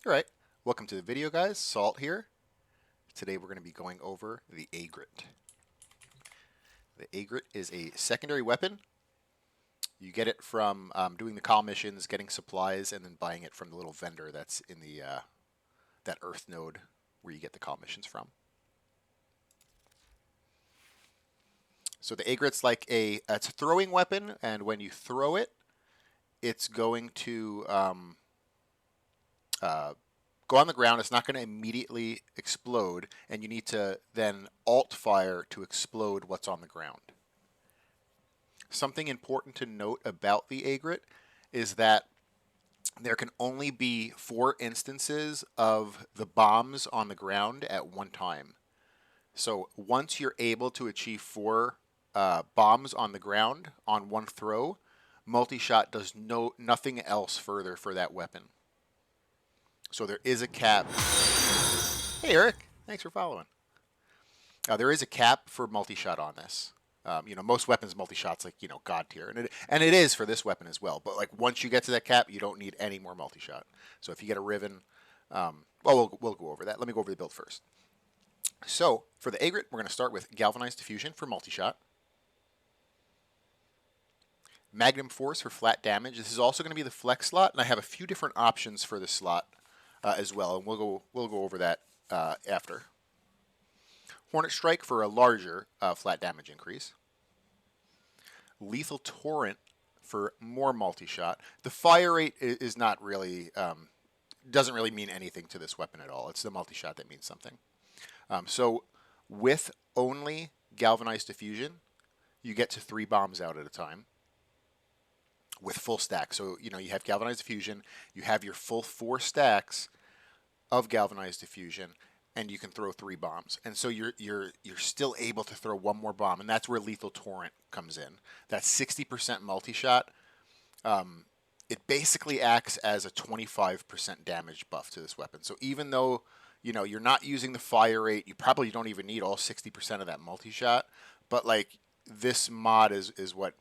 Alright, welcome to the video guys, Salt here. Today we're going to be going over the Aegrit. The Aegrit is a secondary weapon. You get it from doing the call missions, getting supplies, and then buying it from the little vendor that's in the that Earth node where you get the call missions from. So the Aegrit's like it's a throwing weapon, and when you throw it, it's going to go on the ground. It's not going to immediately explode, and you need to then alt fire to explode what's on the ground. Something important to note about the Aegrit is that there can only be 4 instances of the bombs on the ground at one time. So once you're able to achieve 4 bombs on the ground on one throw, multi-shot does nothing else further for that weapon. So there is a cap. Hey Eric, thanks for following. There is a cap for multi-shot on this. Most weapons multi-shots like God tier, and it is for this weapon as well. But like once you get to that cap, you don't need any more multi-shot. So if you get a Riven, we'll go over that. Let me go over the build first. So for the Aegrit, we're going to start with Galvanized Diffusion for multi-shot, Magnum Force for flat damage. This is also going to be the flex slot, and I have a few different options for this slot as well, and we'll go over that after. Hornet Strike for a larger flat damage increase. Lethal Torrent for more multi-shot. The fire rate is not really, doesn't really mean anything to this weapon at all. It's the multi-shot that means something. So with only Galvanized Diffusion, you get to 3 bombs out at a time with full stack. So, you have Galvanized Diffusion, you have your full 4 stacks of Galvanized Diffusion, and you can throw 3 bombs. And so you're still able to throw 1 more bomb, and that's where Lethal Torrent comes in. That's 60% multi-shot. It basically acts as a 25% damage buff to this weapon. So even though you're not using the fire rate, you probably don't even need all 60% of that multi-shot, but like this mod is what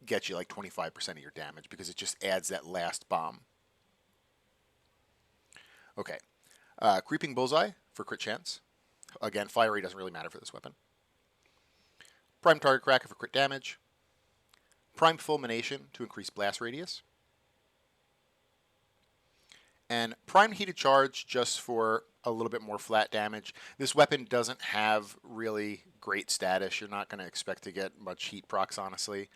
gets you like 25% of your damage because it just adds that last bomb. Okay. Creeping Bullseye for crit chance. Again, fire rate doesn't really matter for this weapon. Prime Target Cracker for crit damage. Prime Fulmination to increase blast radius. And Prime Heated Charge just for a little bit more flat damage. This weapon doesn't have really great status. You're not going to expect to get much heat procs, honestly.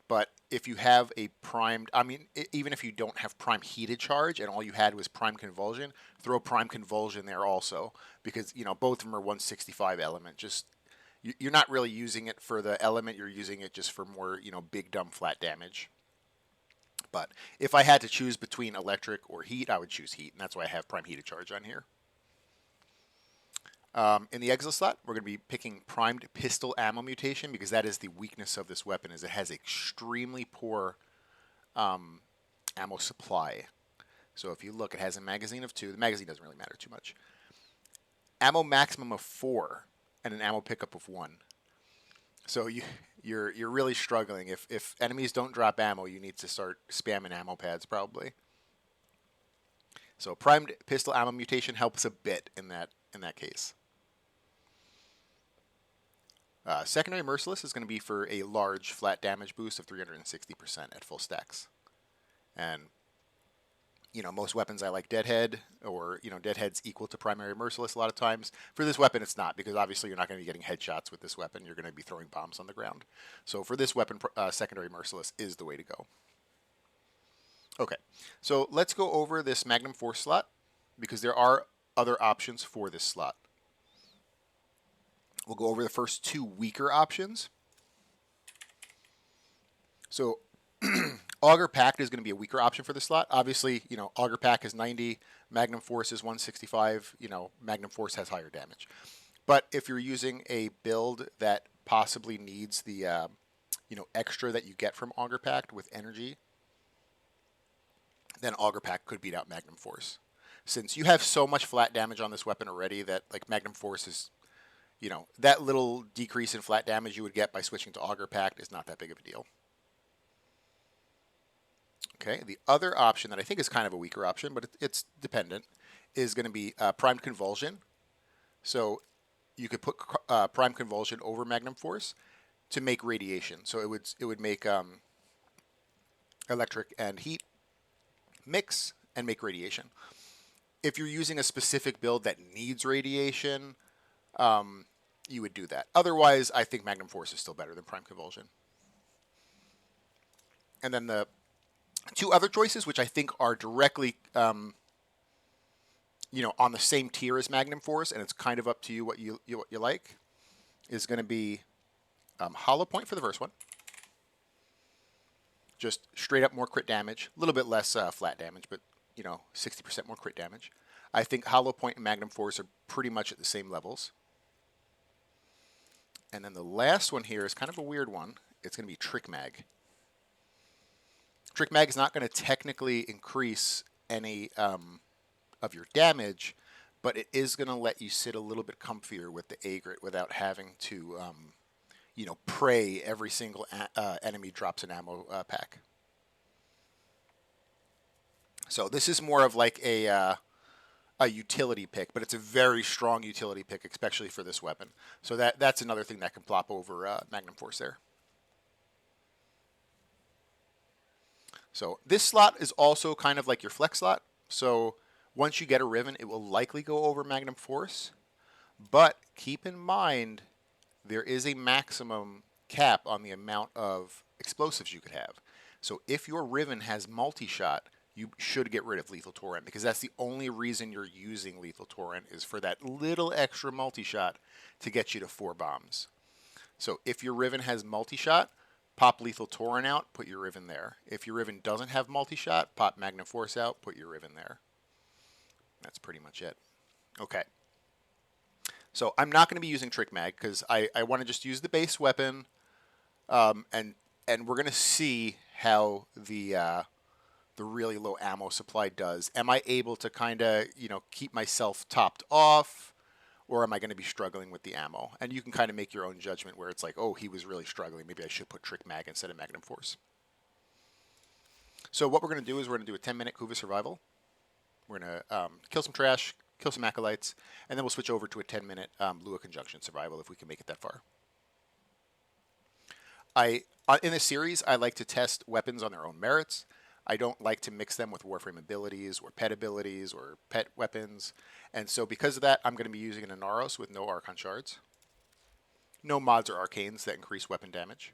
But if you have a primed, even if you don't have prime heated charge and all you had was prime convulsion, throw prime convulsion there also, because both of them are 165 element. Just you're not really using it for the element, you're using it just for more big dumb flat damage. But if I had to choose between electric or heat, I would choose heat, and that's why I have prime heated charge on here. In the exile slot, we're going to be picking primed pistol ammo mutation because that is the weakness of this weapon, is it has extremely poor ammo supply. So if you look, it has a magazine of 2. The magazine doesn't really matter too much. Ammo maximum of 4 and an ammo pickup of 1. So you're really struggling. If enemies don't drop ammo, you need to start spamming ammo pads probably. So primed pistol ammo mutation helps a bit in that case. Secondary Merciless is going to be for a large flat damage boost of 360% at full stacks. And, most weapons I like Deadhead, or, Deadhead's equal to Primary Merciless a lot of times. For this weapon, it's not, because obviously you're not going to be getting headshots with this weapon. You're going to be throwing bombs on the ground. So for this weapon, Secondary Merciless is the way to go. Okay, so let's go over this Magnum Force slot, because there are other options for this slot. We'll go over the first 2 weaker options. So Augur Pact is going to be a weaker option for this slot. Obviously, Augur Pact is 90, Magnum Force is 165. Magnum Force has higher damage. But if you're using a build that possibly needs the extra that you get from Augur Pact with energy, then Augur Pact could beat out Magnum Force. Since you have so much flat damage on this weapon already that like Magnum Force is, that little decrease in flat damage you would get by switching to Augur Pact is not that big of a deal. Okay, the other option that I think is kind of a weaker option, but it's dependent, is going to be primed convulsion. So you could put primed convulsion over Magnum Force to make radiation. So it would make electric and heat mix and make radiation. If you're using a specific build that needs radiation, you would do that. Otherwise, I think Magnum Force is still better than Prime Convulsion. And then the two other choices, which I think are directly, on the same tier as Magnum Force, and it's kind of up to you what you like, is going to be Hollow Point for the first one. Just straight up more crit damage, a little bit less flat damage, but 60% more crit damage. I think Hollow Point and Magnum Force are pretty much at the same levels. And then the last one here is kind of a weird one. It's going to be Trick Mag. Trick Mag is not going to technically increase any of your damage, but it is going to let you sit a little bit comfier with the Aegrit without having to, pray every single enemy drops an ammo pack. So this is more of like a utility pick, but it's a very strong utility pick, especially for this weapon. So that's another thing that can plop over Magnum Force there. So this slot is also kind of like your flex slot. So once you get a Riven, it will likely go over Magnum Force. But keep in mind, there is a maximum cap on the amount of explosives you could have. So if your Riven has multi-shot, you should get rid of Lethal Torrent, because that's the only reason you're using Lethal Torrent, is for that little extra multi-shot to get you to 4 bombs. So if your Riven has multi-shot, pop Lethal Torrent out, put your Riven there. If your Riven doesn't have multi-shot, pop Magnum Force out, put your Riven there. That's pretty much it. Okay. So I'm not going to be using Trick Mag, because I want to just use the base weapon, and we're going to see how the really low ammo supply does. Am I able to kind of, keep myself topped off, or am I going to be struggling with the ammo? And you can kind of make your own judgment where it's like, oh, he was really struggling. Maybe I should put Trick Mag instead of Magnum Force. So what we're going to do is we're going to do a 10-minute Kuva survival. We're going to kill some trash, kill some acolytes, and then we'll switch over to a 10-minute Lua Conjunction survival if we can make it that far. In this series, I like to test weapons on their own merits. I don't like to mix them with Warframe abilities or pet abilities or pet weapons. And so because of that, I'm going to be using an Inaros with no Archon Shards. No mods or arcanes that increase weapon damage.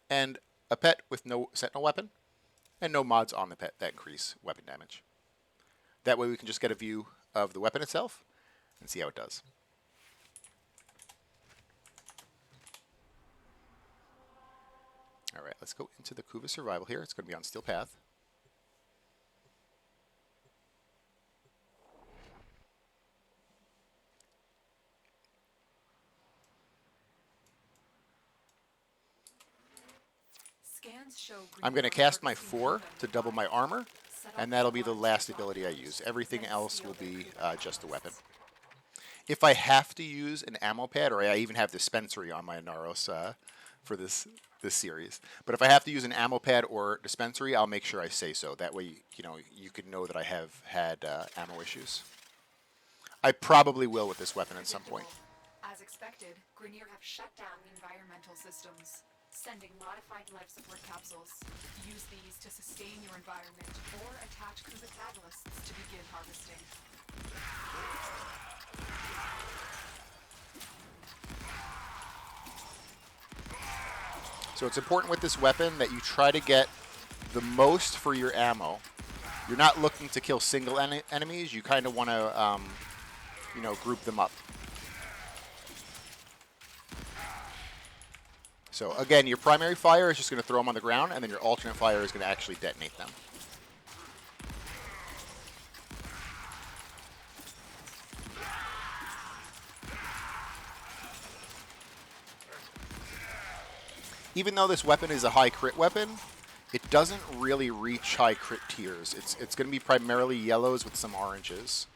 And a pet with no Sentinel weapon. And no mods on the pet that increase weapon damage. That way we can just get a view of the weapon itself and see how it does. All right, let's go into the Kuva survival here. It's going to be on Steel Path. I'm going to cast my 4 to double my armor, and that'll be the last ability I use. Everything else will be just the weapon. If I have to use an ammo pad, or I even have dispensary on my Inaros for this series, but if I have to use an ammo pad or dispensary, I'll make sure I say so. That way, you could know that I have had ammo issues. I probably will with this weapon at some point. As expected, Grineer have shut down the environmental systems, sending modified life support capsules. Use these to sustain your environment or attach Kuva catalysts to begin harvesting. So it's important with this weapon that you try to get the most for your ammo. You're not looking to kill single enemies. You kind of want to, group them up. So again, your primary fire is just going to throw them on the ground, and then your alternate fire is going to actually detonate them. Even though this weapon is a high crit weapon, it doesn't really reach high crit tiers. It's going to be primarily yellows with some oranges.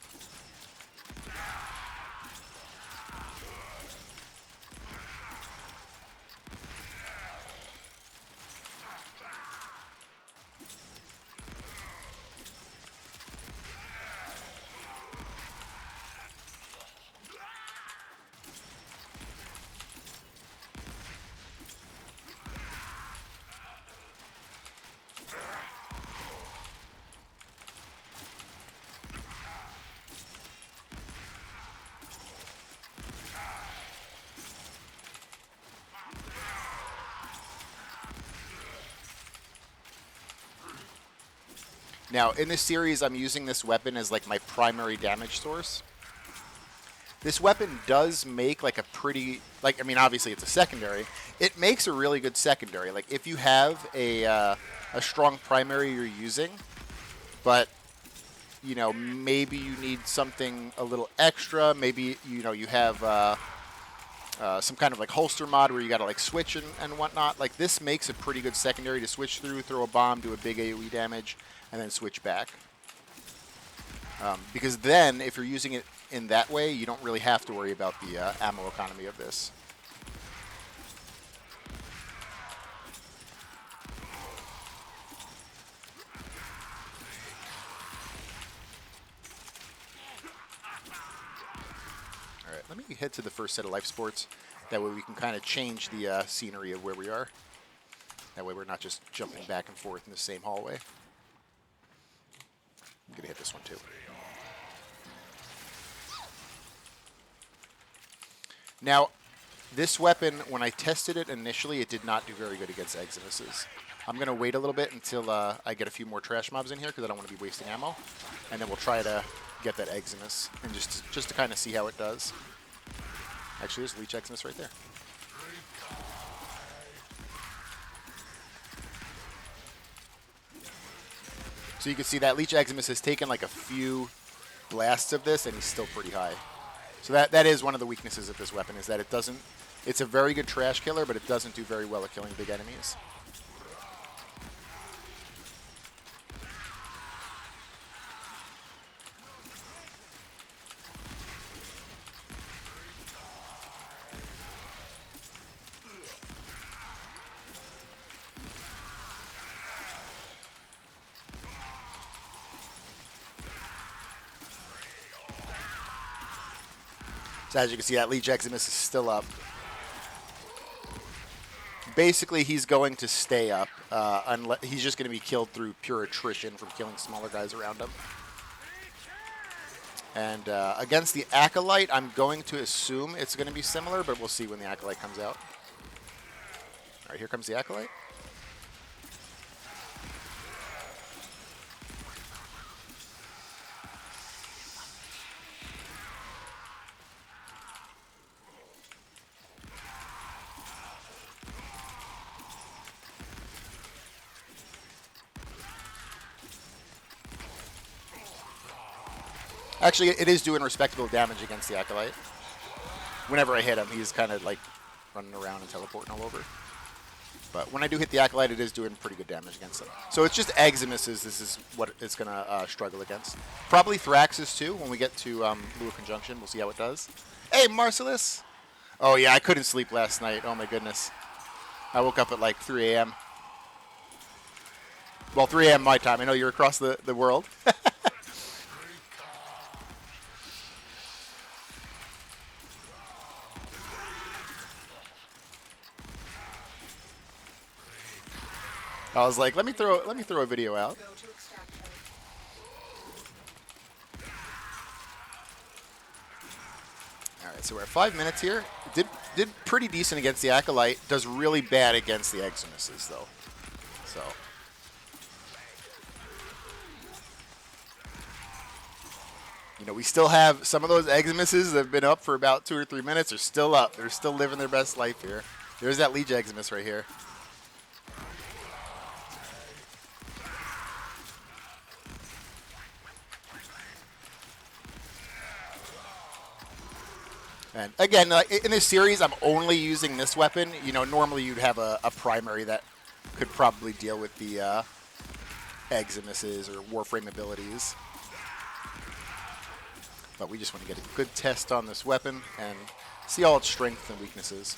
Now, in this series, I'm using this weapon as like my primary damage source. This weapon does make like a pretty, like, I mean, obviously it's a secondary. It makes a really good secondary. Like, if you have a strong primary you're using, but, you know, maybe you need something a little extra. Maybe, you know, you have some kind of like holster mod where you got to like switch and whatnot. Like, this makes a pretty good secondary to switch through, throw a bomb, do a big AoE damage, and then switch back. Because then, if you're using it in that way, you don't really have to worry about the ammo economy of this. All right, let me head to the first set of life sports. That way we can kind of change the scenery of where we are. That way we're not just jumping back and forth in the same hallway. I'm going to hit this one too. Now, this weapon, when I tested it initially, it did not do very good against Eximuses. I'm going to wait a little bit until I get a few more trash mobs in here because I don't want to be wasting ammo. And then we'll try to get that Eximus and just to kind of see how it does. Actually, there's Leech Eximus right there. So you can see that Leech Eximus has taken like a few blasts of this and he's still pretty high. So that is one of the weaknesses of this weapon, is that it doesn't, it's a very good trash killer, but it doesn't do very well at killing big enemies. So as you can see, that Leech Eximus is still up. Basically, he's going to stay up. Unless he's just going to be killed through pure attrition from killing smaller guys around him. And against the Acolyte, I'm going to assume it's going to be similar, but we'll see when the Acolyte comes out. All right, here comes the Acolyte. Actually, it is doing respectable damage against the Acolyte. Whenever I hit him, he's kind of like running around and teleporting all over. But when I do hit the Acolyte, it is doing pretty good damage against him. So it's just Eximuses. This is what it's going to struggle against. Probably Thraxes too when we get to Lua Conjunction. We'll see how it does. Hey, Marcellus! Oh yeah, I couldn't sleep last night. Oh my goodness. I woke up at like 3 a.m. Well, 3 a.m. my time. I know you're across the world. I was like, let me throw a video out. All right, so we're at 5 minutes here. Did pretty decent against the Acolyte. Does really bad against the Eximuses though. So. You know, we still have some of those Eximuses that have been up for about 2 or 3 minutes are still up. They're still living their best life here. There's that Leech Eximus right here. And again, in this series, I'm only using this weapon. You know, normally you'd have a primary that could probably deal with the Eximuses or Warframe abilities. But we just want to get a good test on this weapon and see all its strengths and weaknesses.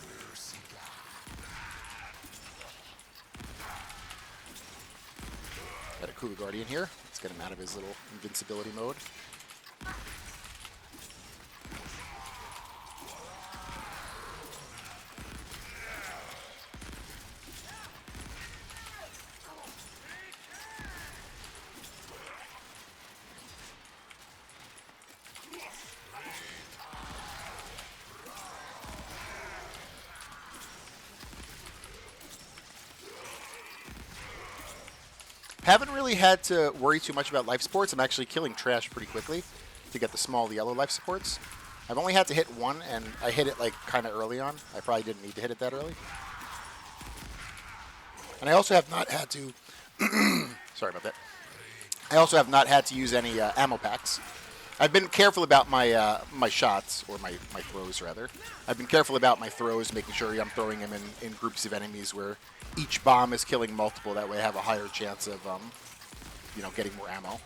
Got a Kula Guardian here. Let's get him out of his little invincibility mode. Haven't really had to worry too much about life supports. I'm actually killing trash pretty quickly to get the small yellow life supports. I've only had to hit one, and I hit it like kind of early on. I probably didn't need to hit it that early. And I also have not had to. Sorry about that. I also have not had to use any ammo packs. I've been careful about my shots, or my throws rather. I've been careful about my throws, making sure I'm throwing them in groups of enemies where each bomb is killing multiple. That way, I have a higher chance of getting more ammo.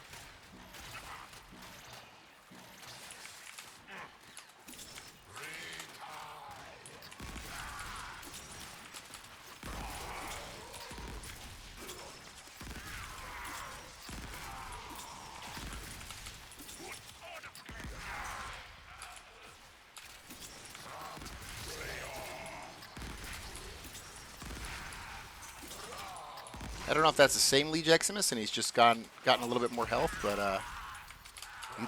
I don't know if that's the same Liege Eximus and he's just gotten a little bit more health, but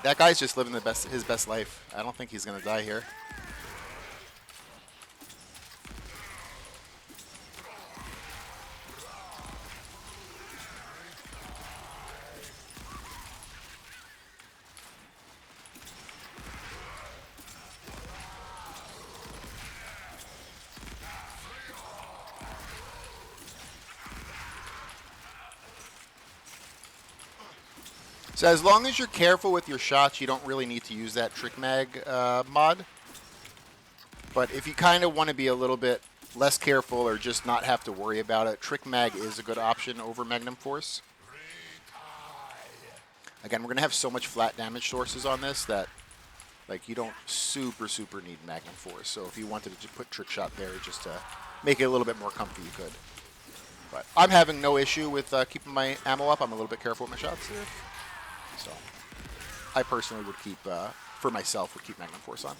that guy's just living his best life. I don't think he's gonna die here. So as long as you're careful with your shots, you don't really need to use that Trick Mag mod. But if you kind of want to be a little bit less careful or just not have to worry about it, Trick Mag is a good option over Magnum Force. Again, we're going to have so much flat damage sources on this that like you don't super need Magnum Force. So if you wanted to just put Trick Shot there just to make it a little bit more comfy, you could. But I'm having no issue with keeping my ammo up. I'm a little bit careful with my shots here. So I personally would keep, for myself, would keep Magnum Force on.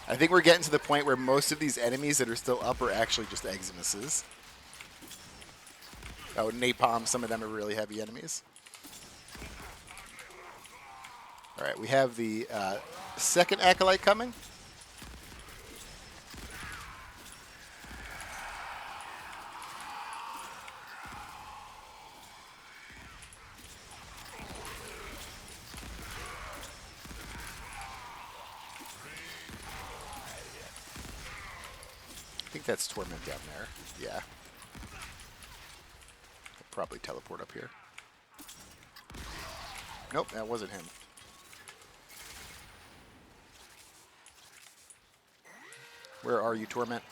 I think we're getting to the point where most of these enemies that are still up are actually just Eximuses. Oh, Napalm, some of them are really heavy enemies. Alright, we have the second Acolyte coming. I think that's Torment down there. Yeah. I'll probably teleport up here. Nope, that wasn't him. Where are you, Torment?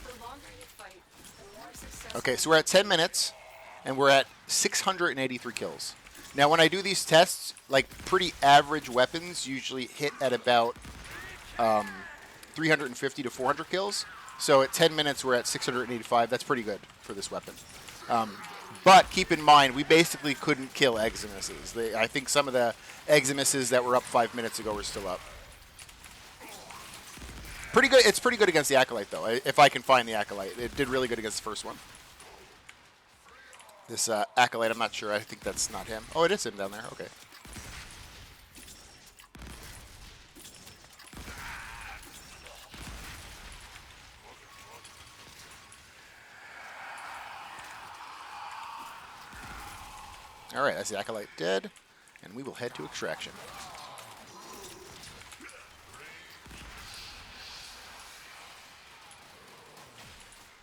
The longer you fight, the more successful. Okay, so we're at 10 minutes, and we're at 683 kills. Now, when I do these tests, like pretty average weapons usually hit at about 350 to 400 kills. So at 10 minutes, we're at 685. That's pretty good for this weapon. But keep in mind, we basically couldn't kill Eximuses. I think some of the Eximuses that were up 5 minutes ago were still up. Pretty good. It's pretty good against the Acolyte, though, if I can find the Acolyte. It did really good against the first one. This Acolyte, I'm not sure. I think that's not him. Oh, it is him down there. Okay. All right, that's the Acolyte dead, and we will head to Extraction.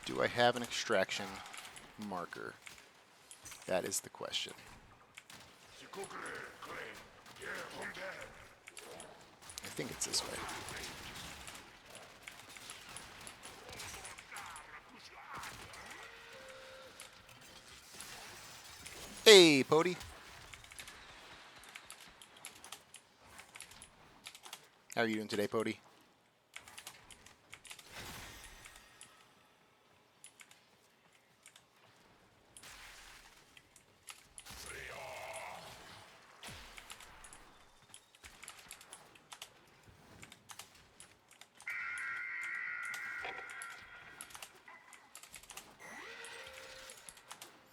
Do I have an Extraction marker? That is the question. I think it's this way. Hey, Pody. How are you doing today, Pody?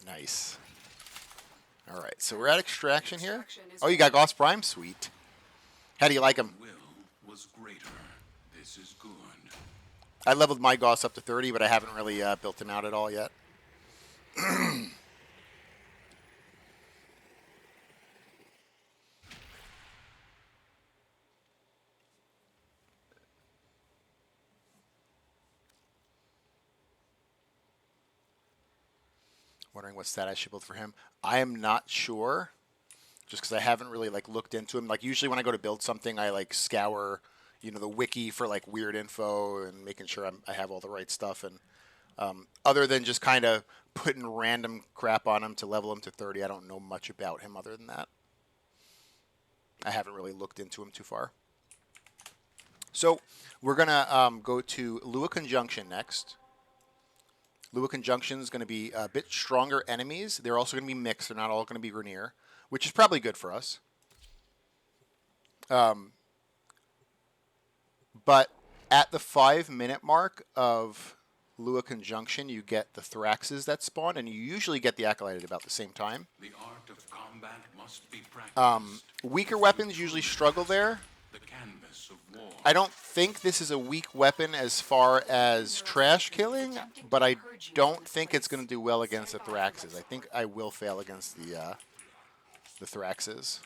Nice. All right, so we're at extraction here. Oh, you got Gauss Prime? Sweet. How do you like him? Will was greater. This is good. I leveled my Gauss up to 30, but I haven't really built him out at all yet. Wondering what stat I should build for him. I am not sure, just because I haven't really like looked into him. Like usually when I go to build something, I like scour, the wiki for like weird info and making sure I have all the right stuff. And other than just kind of putting random crap on him to level him to 30, I don't know much about him other than that. I haven't really looked into him too far. So we're gonna go to Lua Conjunction next. Lua Conjunction is going to be a bit stronger enemies. They're also going to be mixed. They're not all going to be Grenier, which is probably good for us. But at the 5-minute mark of Lua Conjunction, you get the Thraxes that spawn, and you usually get the Acolyte at about the same time. The art of combat must be practiced. Weaker weapons usually struggle there. The canvas of war. I don't think this is a weak weapon as far as trash killing, but I don't think it's going to do well against the Thraxes. I think I will fail against the Thraxes.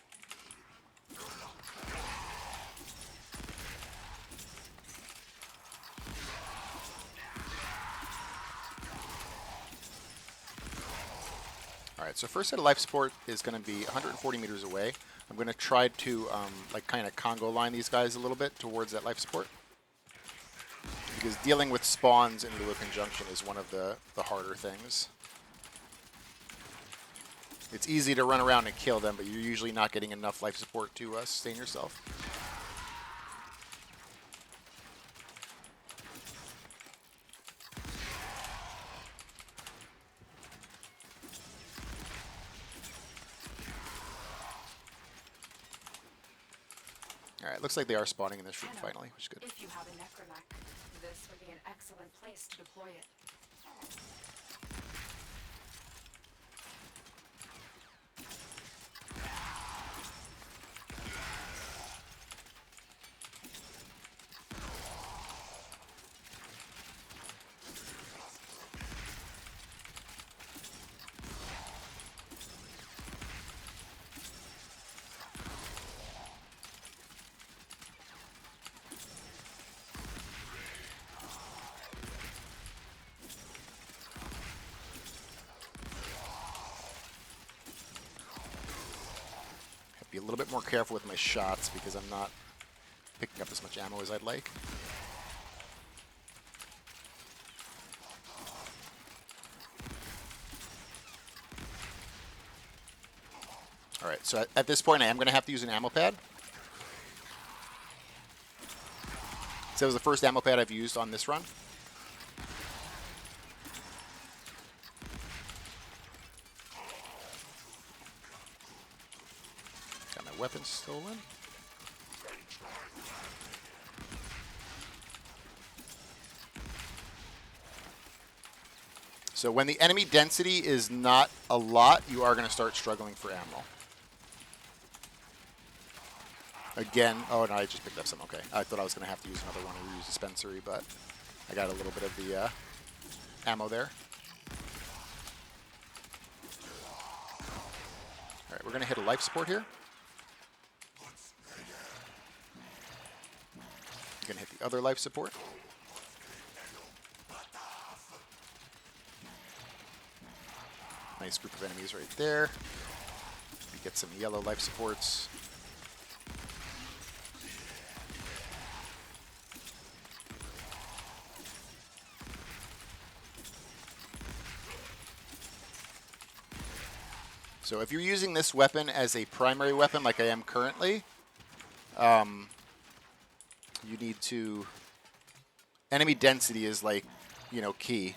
All right, so first set of life support is going to be 140 meters away. I'm going to try to like kind of Congo line these guys a little bit towards that life support, because dealing with spawns in Lua Conjunction is one of the harder things. It's easy to run around and kill them, but you're usually not getting enough life support to sustain yourself. Alright, looks like they are spawning in this room finally, which is good. If you have a necromech, this would be an excellent place to deploy it. Be a little bit more careful with my shots because I'm not picking up as much ammo as I'd like. Alright, so at this point I am going to have to use an ammo pad. So that was the first ammo pad I've used on this run. Got my weapons stolen. So when the enemy density is not a lot, you are going to start struggling for ammo. Again, oh no, I just picked up some, okay. I thought I was going to have to use another one or use dispensary, but I got a little bit of the ammo there. Alright, we're going to hit a life support here. Going to hit the other life support. Nice group of enemies right there. We get some yellow life supports. So if you're using this weapon as a primary weapon like I am currently, You need to... Enemy density is like, you know, key.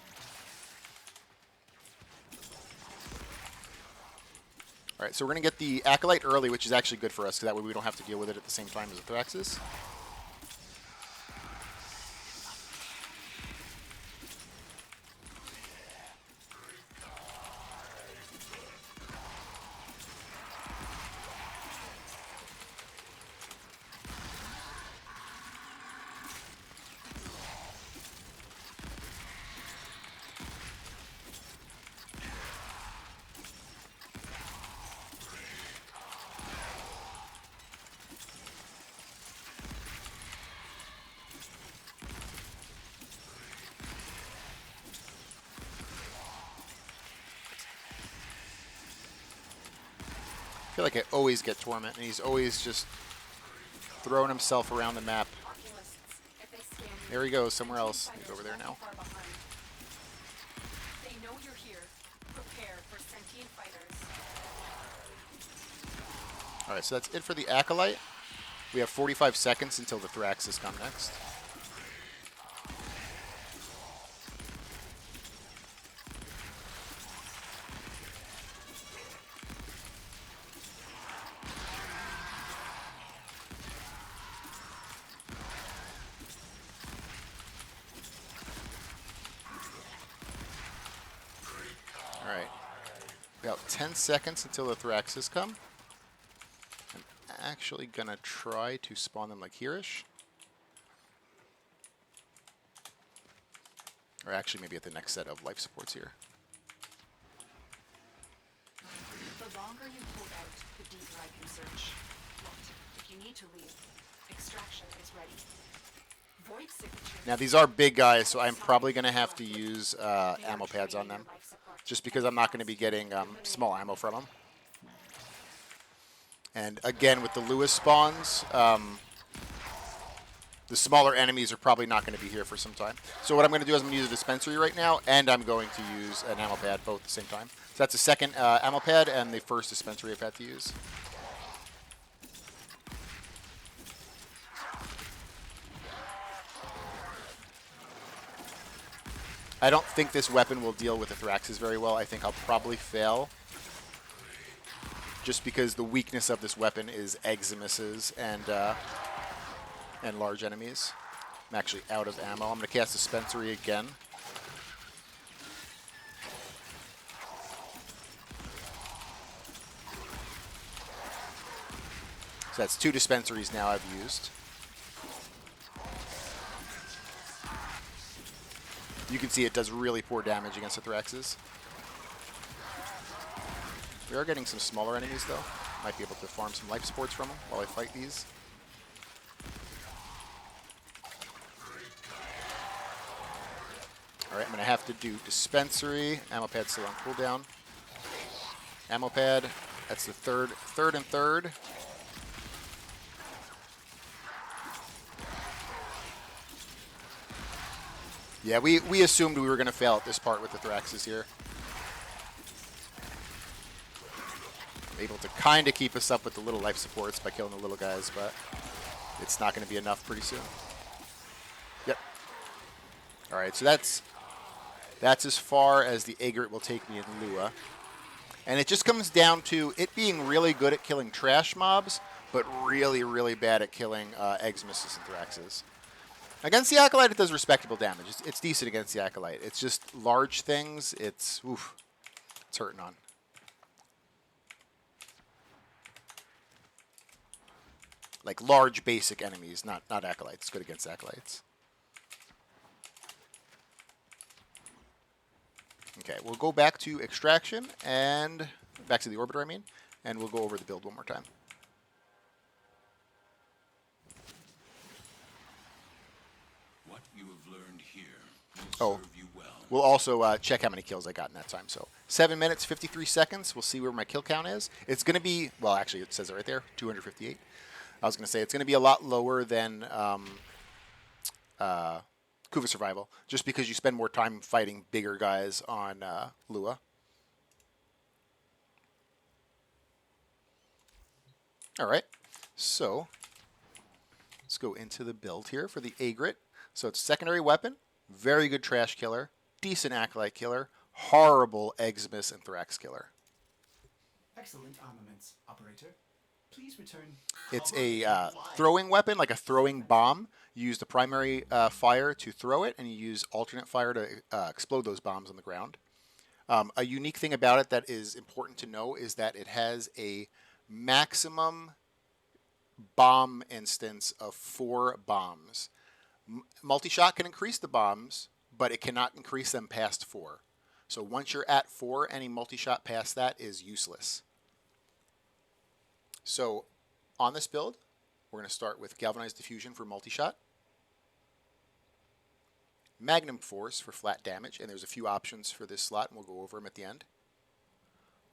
Alright, so we're going to get the Acolyte early, which is actually good for us, because that way we don't have to deal with it at the same time as the Thraxus. I feel like I always get Torment, and he's always just throwing himself around the map. There he goes, somewhere else. He's over there now. They know you're here. Prepare for sentient fighters. Alright, so that's it for the Acolyte. We have 45 seconds until the Thraxus come next. Alright. About 10 seconds until the Thraxus come. I'm actually going to try to spawn them like here-ish. Or actually maybe at the next set of life supports here. The longer you hold out, the deeper I can search. But if you need to leave, extraction is ready. Void signature. Now these are big guys, so I'm probably going to have to use ammo pads on them. Just because I'm not going to be getting small ammo from them. And again, with the Lewis spawns, the smaller enemies are probably not going to be here for some time. So what I'm going to do is I'm going to use a dispensary right now, and I'm going to use an ammo pad both at the same time. So that's the second ammo pad and the first dispensary I've had to use. I don't think this weapon will deal with the Thraxus very well. I think I'll probably fail. Just because the weakness of this weapon is Eximuses and large enemies. I'm actually out of ammo. I'm going to cast Dispensary again. So that's 2 dispensaries now I've used. You can see it does really poor damage against the Thraxus. We are getting some smaller enemies, though. Might be able to farm some life supports from them while I fight these. Alright, I'm going to have to do Dispensary. Ammo pad still on cooldown. Ammo pad. That's the third and third. Yeah, we assumed we were going to fail at this part with the Thraxus here. Able to kind of keep us up with the little life supports by killing the little guys, but it's not going to be enough pretty soon. Yep. Alright, so that's as far as the Aegrit will take me in Lua. And it just comes down to it being really good at killing trash mobs, but really, really bad at killing Eximuses and Thraxus. Against the Acolyte, it does respectable damage. It's decent against the Acolyte. It's just large things. It's hurting on. Like large basic enemies, not Acolytes. It's good against Acolytes. Okay, we'll go back to Extraction and back to the Orbiter, I mean, and we'll go over the build one more time. What you have learned here will serve you well. We'll also check how many kills I got in that time. So 7 minutes, 53 seconds. We'll see where my kill count is. It's going to be, well, actually, it says it right there, 258. I was going to say it's going to be a lot lower than Kuva Survival, just because you spend more time fighting bigger guys on Lua. All right, so let's go into the build here for the Aegrit. So it's secondary weapon, very good trash killer, decent acolyte killer, horrible Eximus and Thrax killer. Excellent armaments, operator. Please return. It's a throwing weapon, like a throwing bomb. You use the primary fire to throw it, and you use alternate fire to explode those bombs on the ground. A unique thing about it that is important to know is that it has a maximum bomb instance of 4 bombs. Multi-shot can increase the bombs, but it cannot increase them past 4. So once you're at 4, any multi-shot past that is useless. So on this build, we're going to start with Galvanized Diffusion for multi-shot, Magnum Force for flat damage, and there's a few options for this slot, and we'll go over them at the end.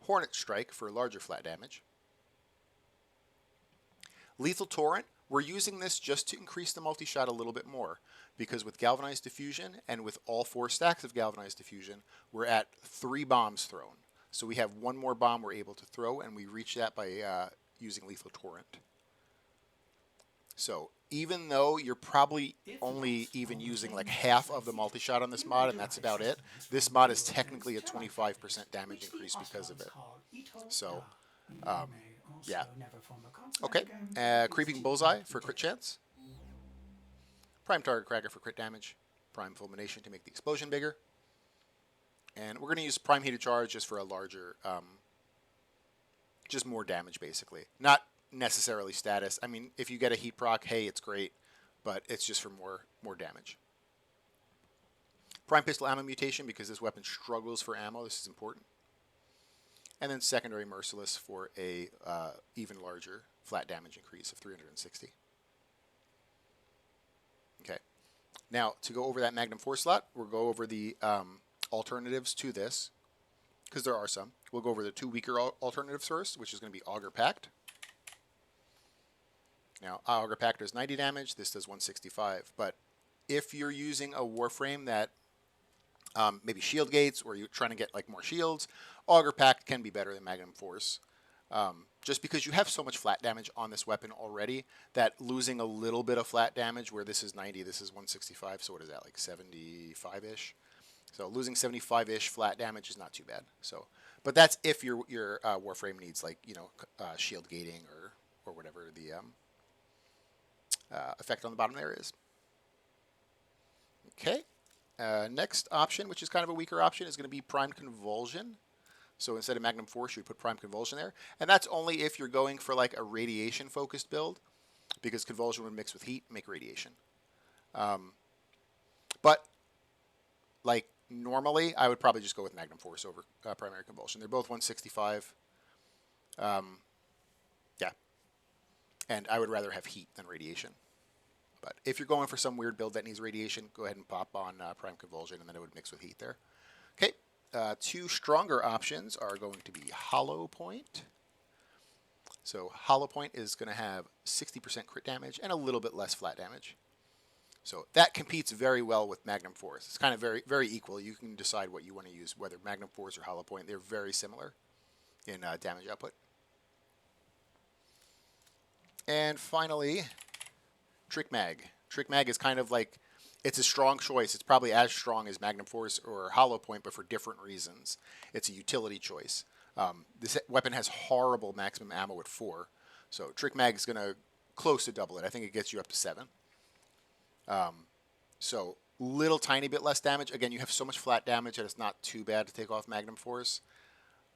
Hornet Strike for larger flat damage. Lethal Torrent, we're using this just to increase the multi-shot a little bit more, because with Galvanized Diffusion and with all 4 stacks of Galvanized Diffusion, we're at 3 bombs thrown. So we have 1 more bomb we're able to throw, and we reach that by using Lethal Torrent. So even though you're probably only even using like half of the multi-shot on this mod, and that's about it, this mod is technically a 25% damage increase because of it. So, yeah. Okay, Creeping Bullseye for crit chance. Prime Target Cracker for crit damage. Prime Fulmination to make the explosion bigger. And we're going to use Prime Heated Charge just for a larger, just more damage basically. Not necessarily status. I mean, if you get a heat proc, hey, it's great, but it's just for more damage. Prime Pistol Ammo Mutation because this weapon struggles for ammo. This is important. And then Secondary Merciless for a even larger flat damage increase of 360. Okay. Now, to go over that Magnum Force slot, we'll go over the alternatives to this, because there are some. We'll go over the 2 weaker alternatives first, which is going to be Augur Pact. Now, Augur Pact does 90 damage. This does 165. But if you're using a Warframe that maybe shield gates, or you're trying to get like more shields, Augur Pact can be better than Magnum Force. Just because you have so much flat damage on this weapon already, that losing a little bit of flat damage, where this is 90, this is 165, so what is that, like 75-ish? So losing 75-ish flat damage is not too bad. So, but that's if your Warframe needs, like, you know, shield gating or whatever the effect on the bottom there is. Okay. Next option, which is kind of a weaker option, is going to be Prime Convulsion. So instead of Magnum Force, you would put Prime Convulsion there. And that's only if you're going for like a radiation-focused build, because Convulsion would mix with heat and make radiation. But like normally, I would probably just go with Magnum Force over Primary Convulsion. They're both 165. Yeah. And I would rather have heat than radiation. But if you're going for some weird build that needs radiation, go ahead and pop on Prime Convulsion, and then it would mix with heat there. Okay. 2 stronger options are going to be Hollow Point. So Hollow Point is going to have 60% crit damage and a little bit less flat damage. So that competes very well with Magnum Force. It's kind of very, very equal. You can decide what you want to use, whether Magnum Force or Hollow Point. They're very similar in damage output. And finally, Trick Mag. Trick Mag is kind of like, it's a strong choice. It's probably as strong as Magnum Force or Hollow Point, but for different reasons. It's a utility choice. This weapon has horrible maximum ammo at 4. So Trick Mag is going to close to double it. I think it gets you up to 7. So little tiny bit less damage. Again, you have so much flat damage that it's not too bad to take off Magnum Force.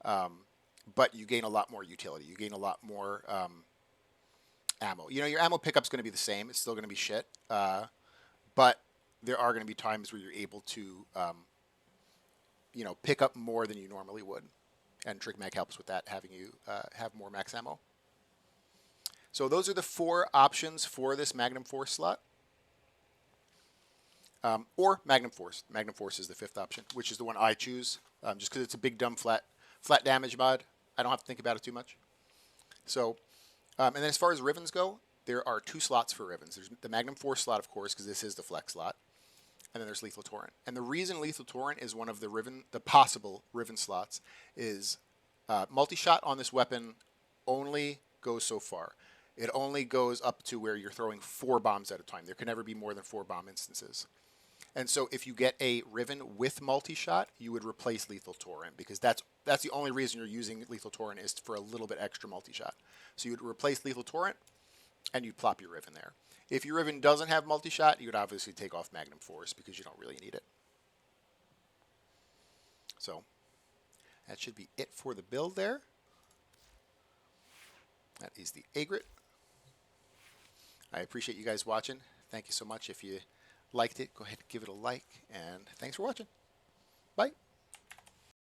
But you gain a lot more utility. You gain a lot more ammo. You know, your ammo pickup's going to be the same. It's still going to be shit. But there are going to be times where you're able to, you know, pick up more than you normally would. And Trick Mag helps with that, having you have more max ammo. So those are the 4 options for this Magnum Force slot. Or Magnum Force. Magnum Force is the 5th option, which is the one I choose, just because it's a big, dumb, flat damage mod. I don't have to think about it too much. So, and then as far as Rivens go, there are 2 slots for Rivens. There's the Magnum Force slot, of course, because this is the flex slot. And then there's Lethal Torrent. And the reason Lethal Torrent is one of the possible Riven slots is multi-shot on this weapon only goes so far. It only goes up to where you're throwing 4 bombs at a time. There can never be more than 4 bomb instances. And so if you get a Riven with multi-shot, you would replace Lethal Torrent, because that's the only reason you're using Lethal Torrent is for a little bit extra multi-shot. So you would replace Lethal Torrent, and you'd plop your Riven there. If your Riven doesn't have multi-shot, you would obviously take off Magnum Force because you don't really need it. So that should be it for the build there. That is the Aegrit. I appreciate you guys watching. Thank you so much. If you liked it, go ahead and give it a like, and thanks for watching. Bye.